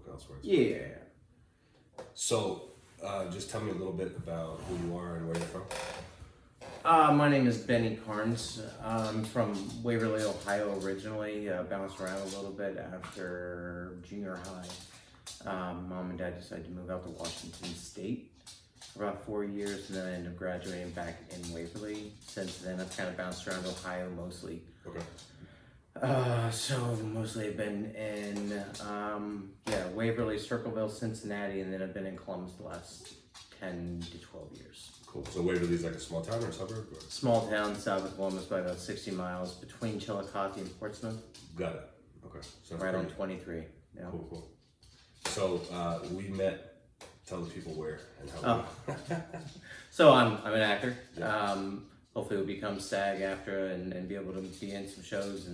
look elsewhere. Yeah. So, just tell me a little bit about who you are and where you're from. My name is Benny Carnes. I'm from Waverly, Ohio originally. Bounced around a little bit after junior high. Mom and Dad decided to move out to Washington State for about 4 years, and then I ended up graduating back in Waverly. Since then, I've kind of bounced around Ohio mostly. Okay. So mostly I've been in, Waverly, Circleville, Cincinnati, and then I've been in Columbus the last 10 to 12 years. Cool. So Waverly's like a small town or a suburb? Or? Small town south of Columbus by about 60 miles between Chillicothe and Portsmouth. Got it. Okay. Sounds right great. on 23. Yeah. Cool. So we met. Tell the people where and how. So I'm an actor. Yeah. Hopefully we'll become SAG after and be able to be in some shows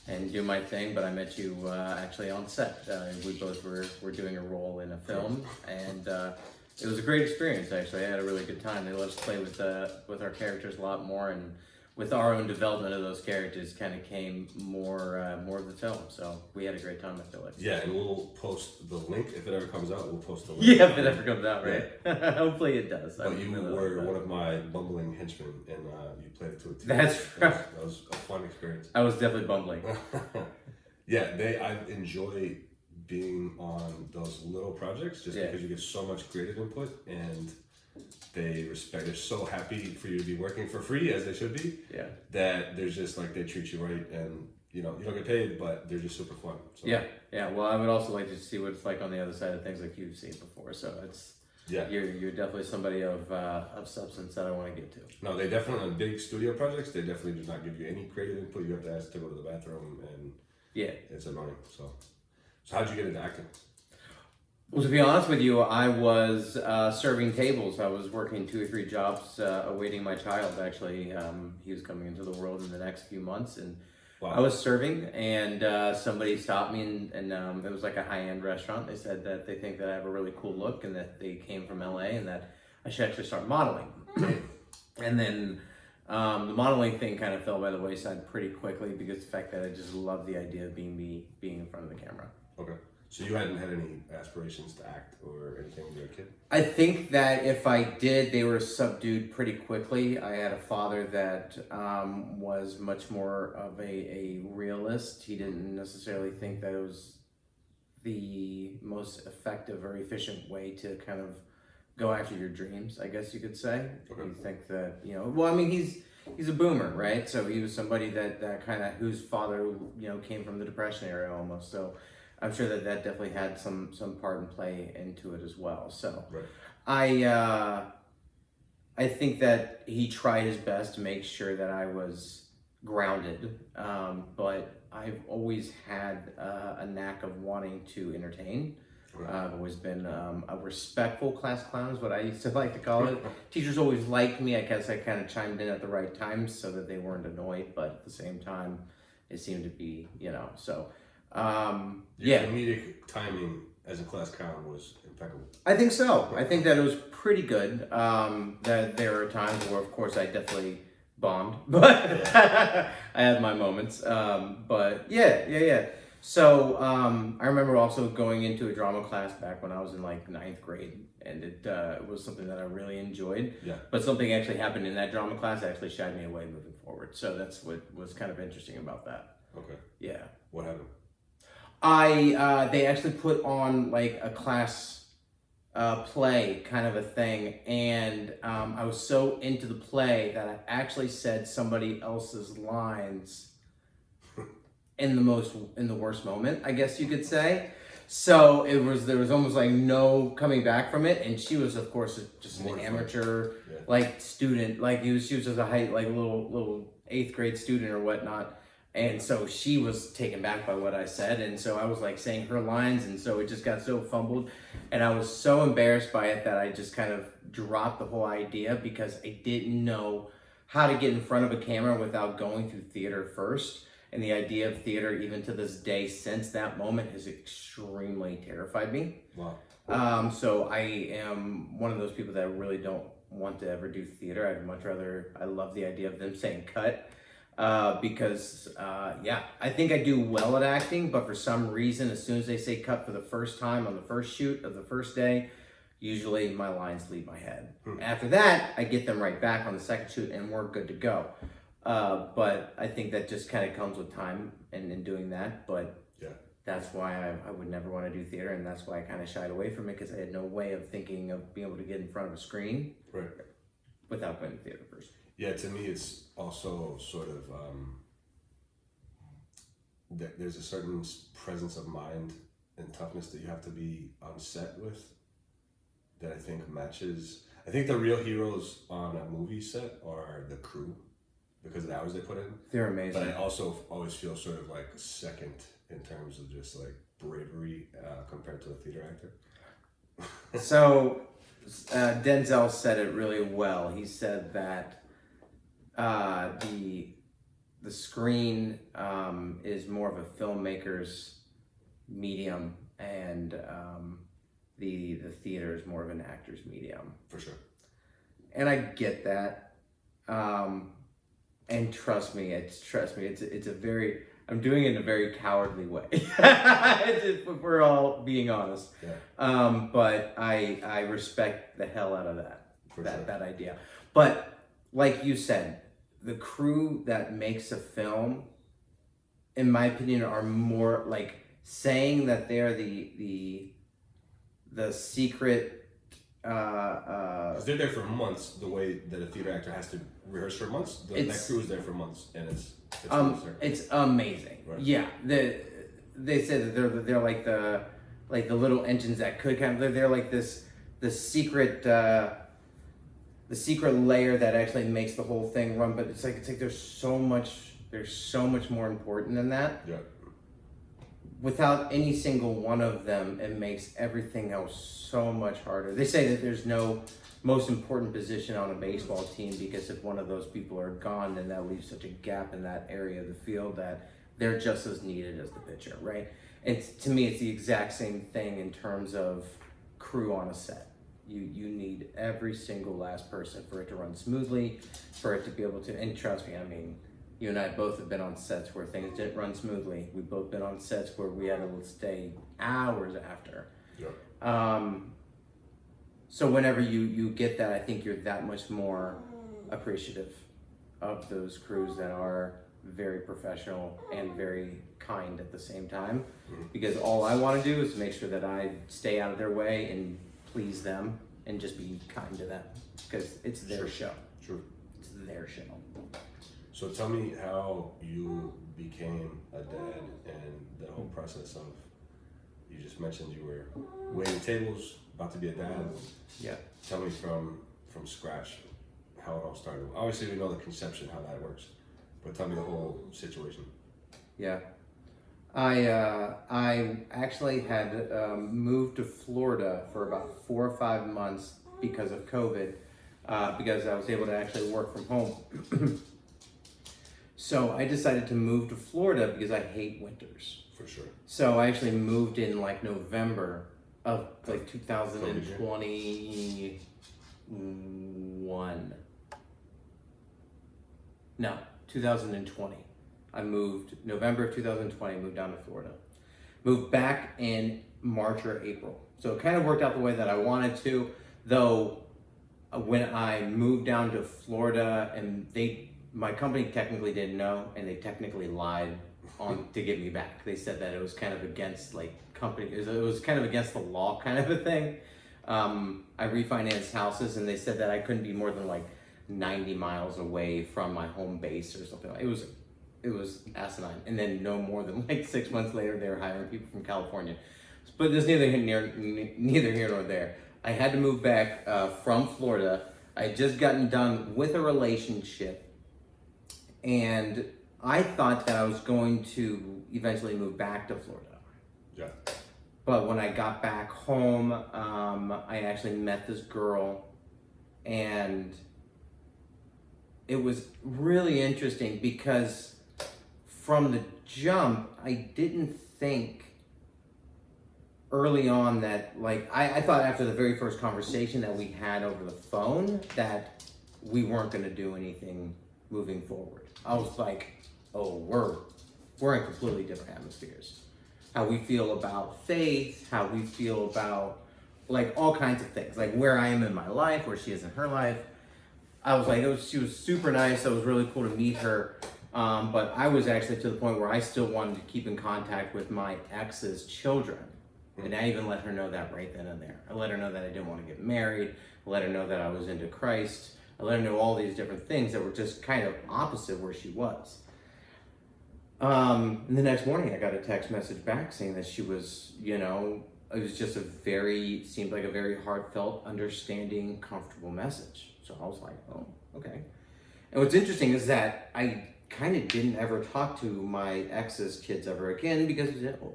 and do my thing. But I met you actually on set. We both were doing a role in a film, and it was a great experience. Actually, I had a really good time. They let us play with our characters a lot more, and with our own development of those characters, kind of came more of the film. So we had a great time. I feel like. Yeah, and we'll post the link if it ever comes out. We'll post the link. Yeah, if it ever comes out, right? Yeah. Hopefully it does. But you were one of my bumbling henchmen, and you played it to a T. That's right. That was a fun experience. I was definitely bumbling. Yeah, I enjoy being on those little projects just because you get so much creative input, and they're so happy for you to be working for free, as they should be. Yeah. That there's just like, they treat you right, and you don't get paid, but they're just super fun. So. Yeah. Well, I would also like to see what it's like on the other side of things, like you've seen before. So it's you're definitely somebody of substance that I want to get to. No, they definitely, on big studio projects, they definitely do not give you any creative input. You have to ask to go to the bathroom, and it's annoying. So how'd you get into acting? Well, to be honest with you, I was serving tables. I was working 2 or 3 jobs awaiting my child, actually. He was coming into the world in the next few months, and I was serving, and somebody stopped me, and it was like a high-end restaurant. They said that they think that I have a really cool look, and that they came from LA, and that I should actually start modeling. And then the modeling thing kind of fell by the wayside pretty quickly, because the fact that I just love the idea of being in front of the camera. Okay. So you hadn't had any aspirations to act or anything when you were a kid? I think that if I did, they were subdued pretty quickly. I had a father that was much more of a realist. He didn't necessarily think that it was the most effective or efficient way to kind of go after your dreams, I guess you could say. Okay. You think that, well, I mean, he's a boomer, right? So he was somebody that kind of, whose father, came from the Depression era almost. So I'm sure that definitely had some part and play into it as well. So I think that he tried his best to make sure that I was grounded, but I've always had a knack of wanting to entertain. I've always been a respectful class clown is what I used to like to call it. Teachers always liked me. I guess I kind of chimed in at the right times so that they weren't annoyed, but at the same time, it seemed to be, so... Your comedic timing as a class clown was impeccable. I think so. I think that it was pretty good. That there are times where, of course, I definitely bombed, but I had my moments. But yeah. So I remember also going into a drama class back when I was in like 9th grade, and it was something that I really enjoyed. Yeah. But something actually happened in that drama class that actually shied me away moving forward. So that's what was kind of interesting about that. Okay. Yeah. What happened? They actually put on like a class play kind of a thing, and I was so into the play that I actually said somebody else's lines in the worst moment, I guess you could say. So there was almost like no coming back from it, and she was, of course, just an amateur like student, like she was just a little 8th grade student or whatnot. And so she was taken back by what I said. And so I was like saying her lines. And so it just got so fumbled. And I was so embarrassed by it that I just kind of dropped the whole idea, because I didn't know how to get in front of a camera without going through theater first. And the idea of theater, even to this day, since that moment, has extremely terrified me. Wow. So I am one of those people that really don't want to ever do theater. I'd much rather, I love the idea of them saying cut. because yeah, I think I do well at acting, but for some reason, as soon as they say cut for the first time on the first shoot of the first day, usually my lines leave my head. After that, I get them right back on the second shoot and we're good to go. But I think that just kind of comes with time and doing that. But yeah, that's why I would never want to do theater, and that's why I kind of shied away from it, because I had no way of thinking of being able to get in front of a screen without going to theater first. Yeah, to me, it's also sort of there's a certain presence of mind and toughness that you have to be on set with that I think matches. I think the real heroes on a movie set are the crew because of the hours they put in. They're amazing. But I also always feel sort of like second in terms of just like bravery compared to a theater actor. So Denzel said it really well. He said that the screen is more of a filmmaker's medium, and the theater is more of an actor's medium. For sure. And I get that. And trust me, it's a very, I'm doing it in a very cowardly way. If we're all being honest. Yeah. But I respect the hell out of For that sure. that idea. But like you said, the crew that makes a film, in my opinion, are more like saying that they're the secret. Because they're there for months, the way that a theater actor has to rehearse for months. That crew is there for months, and it's amazing. Right. Yeah, they said that they're like the little engines that could kind of, they're like the secret layer that actually makes the whole thing run. But it's like there's so much more important than that. Yeah. Without any single one of them, it makes everything else so much harder. They say that there's no most important position on a baseball team, because if one of those people are gone, then that leaves such a gap in that area of the field that they're just as needed as the pitcher, right? And to me, it's the exact same thing in terms of crew on a set. You need every single last person for it to run smoothly, for it to be able to, and trust me, I mean, you and I both have been on sets where things didn't run smoothly. We've both been on sets where we had to stay hours after. Yeah. So whenever you get that, I think you're that much more appreciative of those crews that are very professional and very kind at the same time. Mm-hmm. Because all I want to do is make sure that I stay out of their way and please them and just be kind to them, because it's their show. True. It's their show. So tell me how you became a dad and the whole process of, you just mentioned you were waiting tables, about to be a dad. Yeah. Tell me from scratch how it all started. Obviously we know the conception, how that works, but tell me the whole situation. Yeah. I actually had moved to Florida for about 4 or 5 months because of COVID, because I was able to actually work from home. So I decided to move to Florida because I hate winters. For sure. So I actually moved in like November of like 2021. No, 2020. I moved November of 2020, moved down to Florida. Moved back in March or April. So it kind of worked out the way that I wanted to, though when I moved down to Florida, and my company technically didn't know, and they technically lied to get me back. They said that it was kind of against it was kind of against the law kind of a thing. I refinanced houses, and they said that I couldn't be more than like 90 miles away from my home base or something. It was asinine. And then no more than like 6 months later, they were hiring people from California. But there's neither here nor there. I had to move back from Florida. I had just gotten done with a relationship, and I thought that I was going to eventually move back to Florida. Yeah. But when I got back home, I actually met this girl, and it was really interesting because from the jump, I didn't think early on that, like, I thought after the very first conversation that we had over the phone that we weren't going to do anything moving forward. I was like, oh, we're in completely different atmospheres. How we feel about faith, how we feel about like all kinds of things, like where I am in my life, where she is in her life. I was like, she was super nice. It was really cool to meet her. But I was actually to the point where I still wanted to keep in contact with my ex's children. And I even let her know that right then and there. I let her know that I didn't want to get married. I let her know that I was into Christ. I let her know all these different things that were just kind of opposite where she was. And the next morning I got a text message back saying that she was, it was just seemed like a very heartfelt, understanding, comfortable message. So I was like, oh, okay. And what's interesting is that I kind of didn't ever talk to my ex's kids ever again because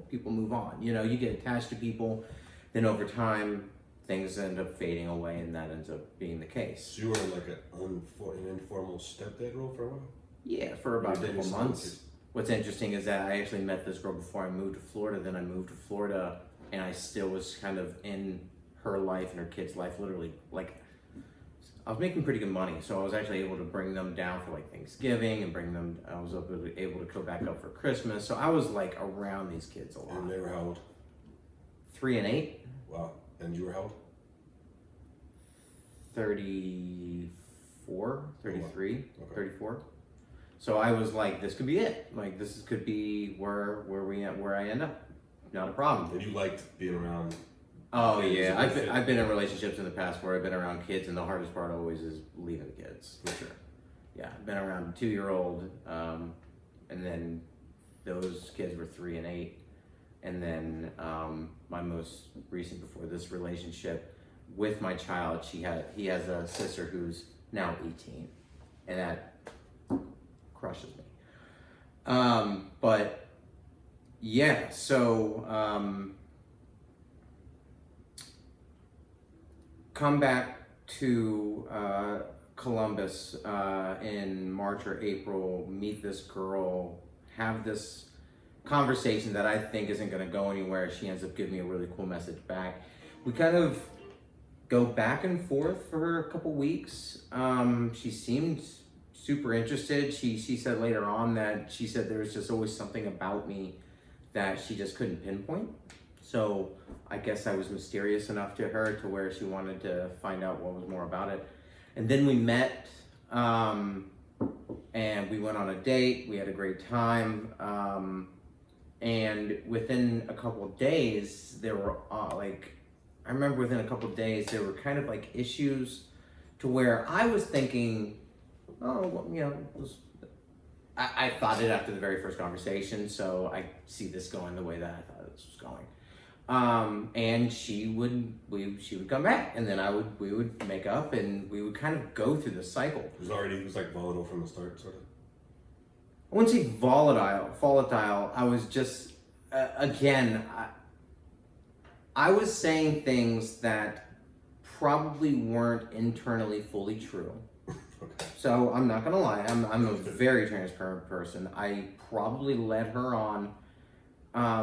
people move on. You get attached to people, then over time, things end up fading away, and that ends up being the case. So you were in like an informal stepdad role for a while? Yeah, for about a couple months. What's interesting is that I actually met this girl before I moved to Florida. Then I moved to Florida, and I still was kind of in her life and her kid's life, literally. Like, I was making pretty good money, so I was actually able to bring them down for like Thanksgiving and I was able to go back up for Christmas. So I was like around these kids a lot. And they were how old? 3 and 8. Wow. And you were how old? 34, 33, okay. 34. So I was like, this could be it. Like, this could be where I end up. Not a problem. And you liked being around? Oh yeah, I've been in relationships in the past where I've been around kids, and the hardest part always is leaving the kids. For sure. Yeah, I've been around a 2-year-old, and then those kids were 3 and 8, and then my most recent before this relationship with my child, he has a sister who's now 18, and that crushes me. But yeah, so. Come back to Columbus in March or April, meet this girl, have this conversation that I think isn't going to go anywhere. She ends up giving me a really cool message back. We kind of go back and forth for a couple weeks. She seemed super interested. She said later on that she said there was just always something about me that she just couldn't pinpoint. So I guess I was mysterious enough to her to where she wanted to find out what was more about it. And then we met, and we went on a date. We had a great time. And within a couple of days, there were I remember within a couple of days, there were kind of like issues to where I was thinking, oh, well, I thought it after the very first conversation, so I see this going the way that I thought this was going. And she would come back, and then we would make up, and we would kind of go through the cycle. It was like volatile from the start, sort of. I wouldn't say volatile. I was just, again, I was saying things that probably weren't internally fully true. Okay. So I'm not gonna lie, I'm a very transparent person. I probably led her on